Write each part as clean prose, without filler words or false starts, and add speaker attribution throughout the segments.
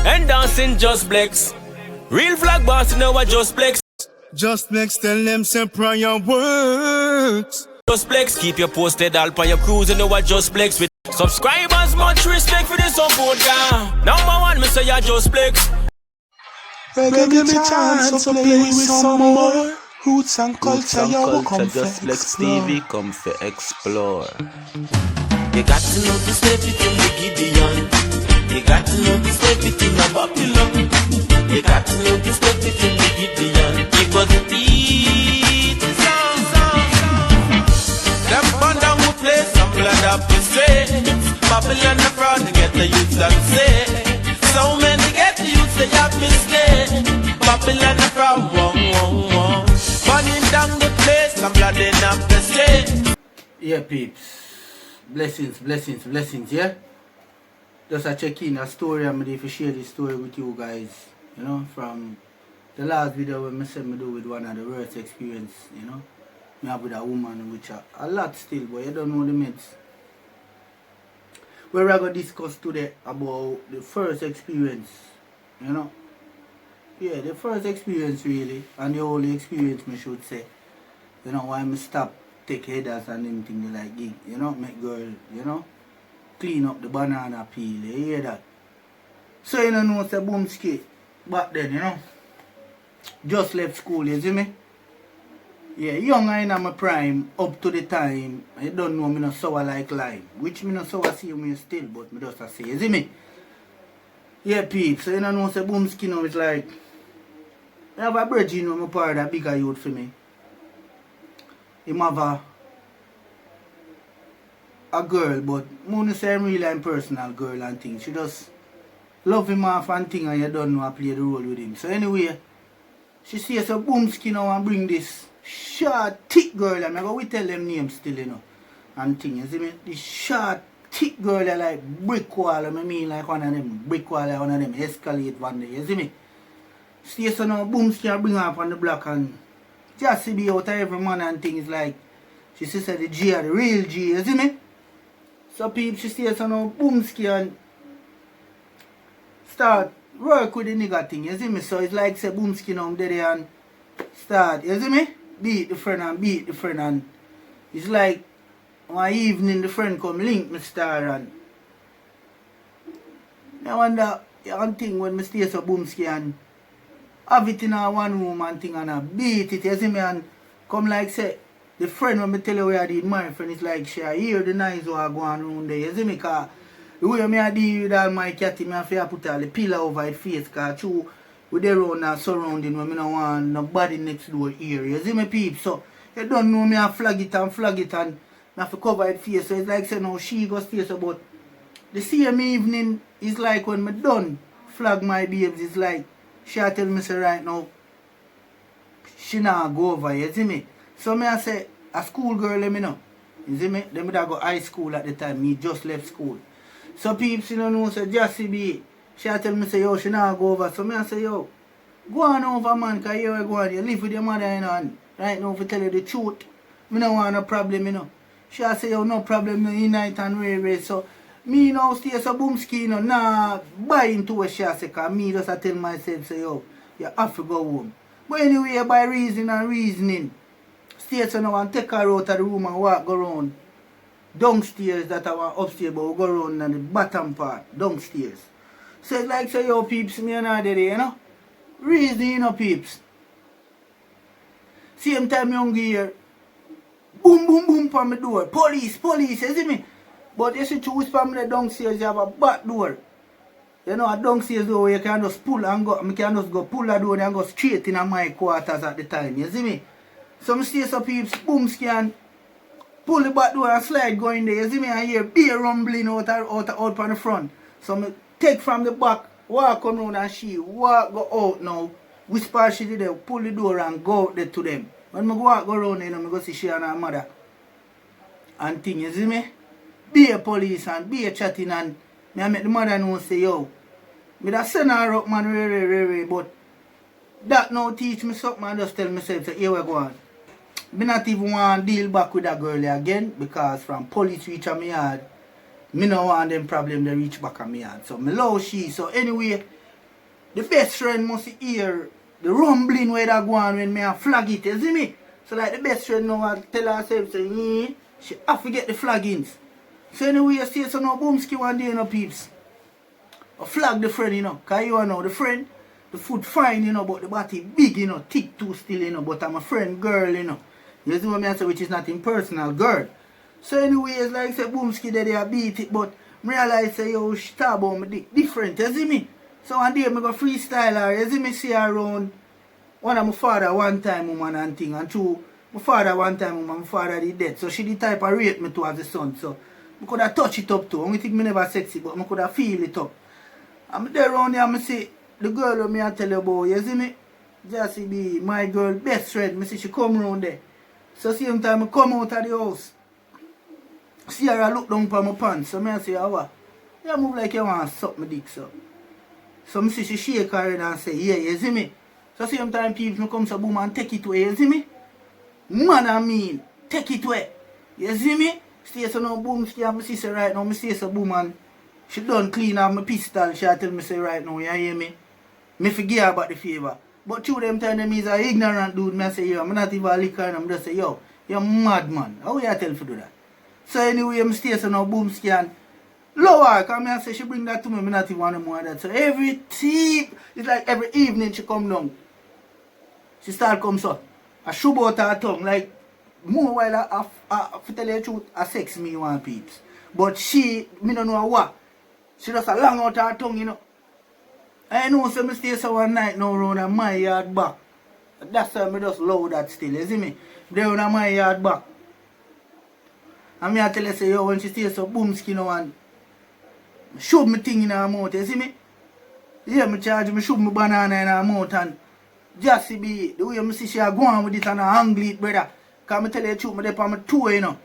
Speaker 1: and dancing just flex. Real flag boss, you know what just flex.
Speaker 2: Just flex, tell them say prayer works.
Speaker 1: Just flex, keep you posted all for your cruise, you know what just flex with subscribers, much respect for the support, guy. Number one, me say you just flex.
Speaker 3: Give me chance to play with some more roots and culture, you come
Speaker 4: just
Speaker 3: for
Speaker 4: Flex
Speaker 3: explore.
Speaker 4: TV come for explore.
Speaker 1: You got to know the step it in the Gideon. You got to know the step it in the Babylon. You got to know the step it in the Gideon. Because the beat is on. Them band down who play some blood up the street. Babylon the fraud to get the youth that say. So many get the youth they have mistake. Babylon the fraud, burning down the place, some blood in up the street.
Speaker 5: Yeah, peeps. Blessings, yeah? Just a check in a story. I'm ready to share this story with you guys. You know, from the last video when I said me do with one of the worst experience, you know. Me have with a woman which a lot still, but you don't know the meds. We're going to discuss today about the first experience, you know. Yeah, the first experience really, and the only experience me should say. You know, why me stop take headers and them thing they like gig, you know, make girl, you know, clean up the banana peel, you hear that? So you know it's a boomski back then, you know. Just left school, you see me? Yeah, young I in my prime, up to the time, I don't know me no sour like lime. Which me no sour see me still, but me just a say, you see me? Yeah, peeps, so you know it's a boomski now, it's like, I have a bridge, you know, my part that bigger youth for me. Him have a girl, but I don't say I'm really a personal girl and things. She just love him off and thing and you don't know how to play the role with him. So anyway, she says a boomski now and bring this short, thick girl. And I go, we tell them names still, you know, and thing. You see me? This short, thick girl that like brick wall. I mean like one of them brick wall, like one of them escalate one day. You see me? See so now boomski and bring her up on the block and just to be out of every man and things like she says the G are the real G, you see me? So people she says so now boomski and start work with the nigga thing, you see me? So it's like say boomski now I'm there and start, you see me? Beat the friend and it's like one evening the friend come link me star and I wonder one thing when me stay so boomski and have it in a one room and thing and I beat it, you see me, and come like say, the friend when me tell you where I did my friend, it's like she hear the noise what go on around there, you see me, cause the way me I deal with all my cat, me have to put all the pillow over his face, cause true, with the round and surrounding when me no want nobody next door here, you see me peep, so you don't know me I flag it and me have to cover his face, so it's like say now she go stay so, but the same evening is like when me done flag my babes, it's like she tell me say right now, she not go over, you see me? So me I say, a school girl let me know. You see me? Them would go high school at the time, me just left school. So people you know say Jessie be, she tell me say yo, she not go over. So me I say yo, go on over man, cause you go on, you live with your mother you know, and right now if I tell you the truth, me no want no problem, you know. She say yo no problem, you unite and railway. So me now stay so boomski, you know, nah buy into what she say, cause me just tell myself, say, yo, you have to go home. But anyway, by reasoning, stay so now and take her out of the room and walk go around downstairs that I want upstairs, but we go around on the bottom part, downstairs. So it's like, say, yo, peeps, me and her there, you know. Reason, you know, peeps. Same time young here, boom, on my door, police, you see me? But you see, choose family downstairs, you have a back door. You know, a downstairs door you can just pull and go, I can just go pull the door and go straight in my quarters at the time, you see me? Some stairs up peeps, boom scan, pull the back door and slide go in there, you see me? I hear beer rumbling out on the front. So I take from the back, walk around and she walk go out now, whisper she did there, pull the door and go out there to them. When I go around there, I go see she and her mother. And thing, you see me? Be a police and be a chatting and me I make the mother know say yo, me da send her up man really, but that now teach me something and just tell myself say here we go on. Me not even want to deal back with that girl again because from police reach on me yard, me no want them problem they reach back on me yard. So me love she. So anyway, the best friend must hear the rumbling where that go on when me a flag it, you see me? So like the best friend now I tell herself, say, she have to get the flaggings. So anyway, you see so no Boomski one day, you know, peeps. I flag the friend, you know, because you know the friend, the food fine, you know, but the body big, you know, thick too still, you know, but I'm a friend girl, you know. You see what I say, which is not impersonal, girl. So anyway, it's like say Boomski that they beat it, but I realize say yo she talk about me different, you see me? So one day I go freestyle her, you see me see her around one of my father one time woman and thing, and two my father one time woman, my father did dead. So she the type of rate me towards the son. So I could have touch it up too. Only think me never sexy, but I could have feel it up. I'm there around here, I see the girl that me I tell you about, you see me? Just be my girl best friend, me see she come around there. So same time I come out of the house. See her, I look down for my pants. So I say, oh, what? You move like you want to suck my dick, so. So I see she shake her head and say, yeah, you see me? So same time people come to boom and take it away, you see me? Man, I mean, take it away. You see me? Stay so no boom, stay my sister right now, I say so boom and she done clean up my pistol. She tell me say right now, you hear me? Me forget about the favor. But two them time them is an ignorant dude, me say, yo, I'm not even a liquor and I'm just say, yo, you're mad man. How you tell for do that? So anyway, I'm stay so now boom scan. Lower, come here say she bring that to me, I not even want more of that. So every tip, it's like every evening she come down. She start come so. I shoot out her tongue, like more while I tell you the truth, I sex me one peeps. But she, me don't know what. She just a long out her tongue, you know. I know so I stay so one night now around my yard back. That's why I just love that still, you see me? There on my yard back. And me I tell her say, yo, when she stays so Boomski now and shove me thing in her mouth, you see me? Yeah, me charge me shove me banana in her mouth and just see be the way I see she a go on with it and I angle it, brother. Cause me tell you the truth, me dey on my toe, you know.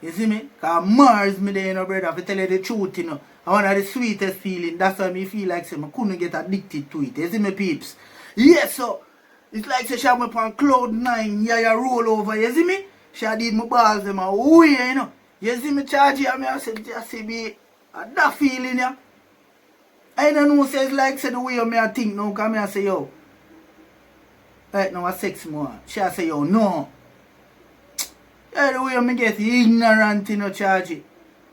Speaker 5: You see me? Cause Mars me there, you know, brother, if I tell you the truth, you know. And one of the sweetest feeling, that's why me feel like say I couldn't get addicted to it. You see me, peeps? Yes, so it's like say she have me on cloud 9, yeah, you roll over, you see me? She did my balls them away, you know. You see me charge you, I said, just see me, that feeling, yeah. I don't know, say it's like say the way me I think now, cause me I say, yo, right now I sex more. She I say, yo, no. Yeah, the way me get ignorant, you know, charge it.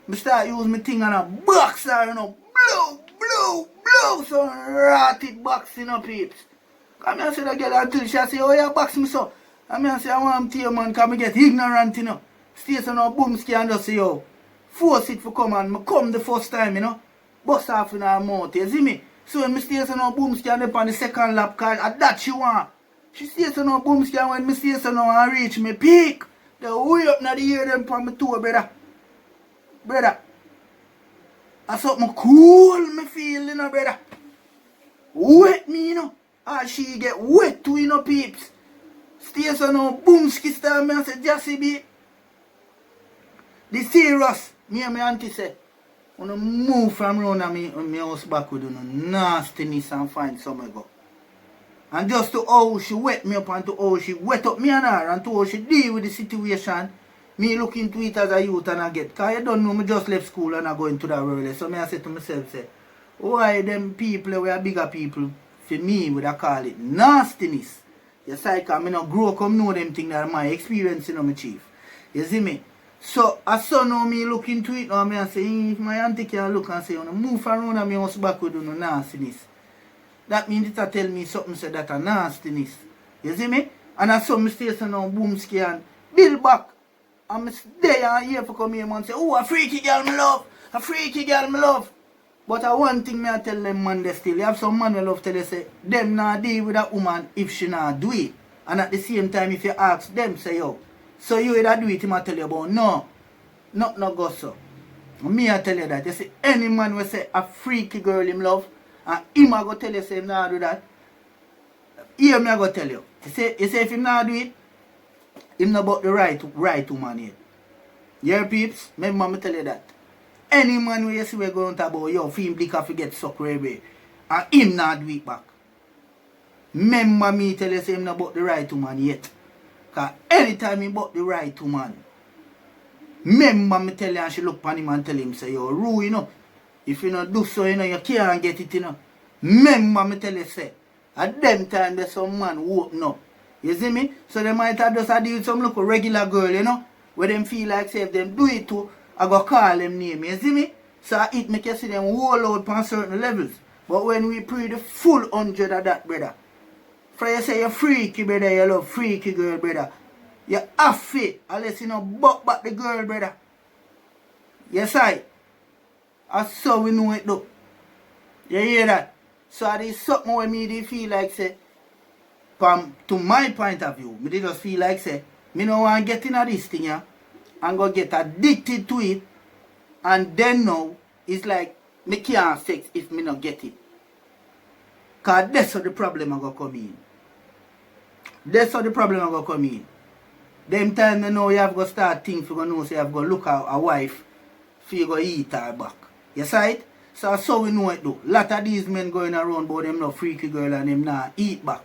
Speaker 5: I start use my thing on a boxer, you know, blow, so rotted boxing up peeps. Come here, say that girl until she say, oh yeah, box me so. And I say, I want to tell you, man, because I get ignorant, you know. Stay so now, Boomski and just say, yo, force it for come and I come the first time, you know. Bust off in her mouth, you see me? So when I stay so now, Boomski and up on the second lap, because that she want. She stays so now, Boomski, and when I stay so now and reach me peak, the way up now the ear them from my toe, brother. Brother. That's something cool me feel, you know, brother. Wet me, you know. And she get wet too, you know, peeps. Stay so now, Boomski style, me I say, Jassy be. The serious, me and my auntie say, when I move from around my house back with you, nastiness and find somewhere go. And just to how she wet me up and to how she wet up me and her and to how she deal with the situation, me look into it as a youth and I get. Because you don't know, me just left school and I go into that world. So me I say to myself, say, why them people, we are bigger people, for me, would I call it nastiness. You see, because I don't grow up and know them things that my experience, you know, my chief. You see me? So, as son now me look into it now, me I say, if my auntie can look and say, you know, move around and me house back with you know, nastiness. That means it tell me something say that a nastiness. You see me? And as some stay so now, Boomski and build back. I'm there and here for come here and say, oh, a freaky girl me love. A freaky girl me love. But one thing me I tell them man they still, you have some man who love tell you say, them not deal with that woman if she not do it. And at the same time if you ask them, say yo, so you either do it, him I tell you about no. Not no go so. Me I tell you that. You see any man will say a freaky girl him love, and him I go tell you say him not do that. Here me I go tell you. You say if him not do it, him not about the right woman yet. You hear peeps? Remember me tell you that. Any man where you see we're going to about, yo, for him dick have to get sucked right away. And him not do it back. Remember me tell you say him not about the right woman yet. Because anytime he about the right woman, remember me tell you and she look upon him and tell him, say, yo, Roo, you know, if you not do so, you know, you can't get it, you know. Remember me tell you say, at them time there's some man who open up. You see me? So they might have just deal with some local regular girl, you know, where them feel like say if them do it too, I go call them name. You see me? So it make you see them wall out on certain levels. But when we pre the full 100 of that, brother, for you say you're freaky, brother, you love freaky girl, brother. You have it, unless you know buck back the girl, brother. Yes, that's so we know it though. You hear that? So there is something where me they feel like say, from to my point of view, me they just feel like say, me no want to get into this thing here and go get addicted to it, and then now it's like me can't sex if me not get it. Cause that's how the problem I go come in. That's how the problem I go come in. Them time you know you have to start things for you know say you have to look at a wife for you go eat her back. You see it? So that's how we know it though. Lot of these men going around but them no freaky girl and them not eat back.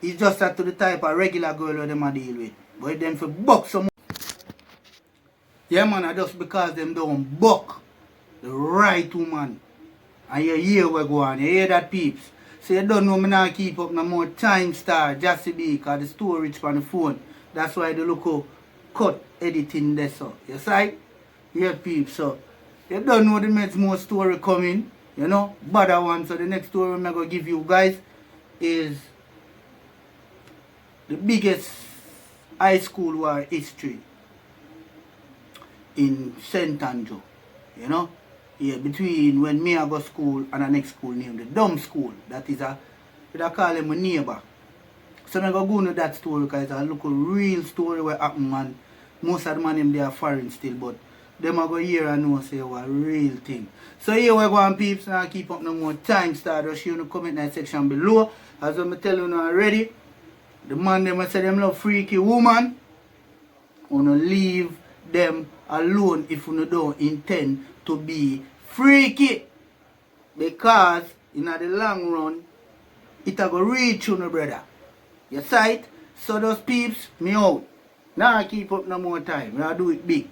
Speaker 5: It's just that to the type of regular girl where them a deal with. But if them for buck some. Yeah man, just because them don't buck the right woman. And you hear what go on, you hear that peeps. So you don't know me not keep up no more time star just to be because the storage on the phone. That's why the local cut editing there so. You see? Yeah peeps so. You don't know the next more story coming. You know? Bad one. So the next story I'm going to give you guys is the biggest high school war history in St. Andrew. You know? Yeah, between when me I go school and the next school named the Dumb School. That is I call him a neighbor. So I'm going to go into that story because it's a local real story where happened, man. Most of the man they are foreign still, but them are going to hear and know say a real thing. So here we go on peeps, and I keep up no more time start. Just you in the comment section below. As I'm telling you already, the man them say them love freaky woman. Wanna leave them alone if you don't intend to be freaky. Because in the long run, it will go reach you, no brother. You see it? So those peeps, me out. Now I keep up no more time. I do it big.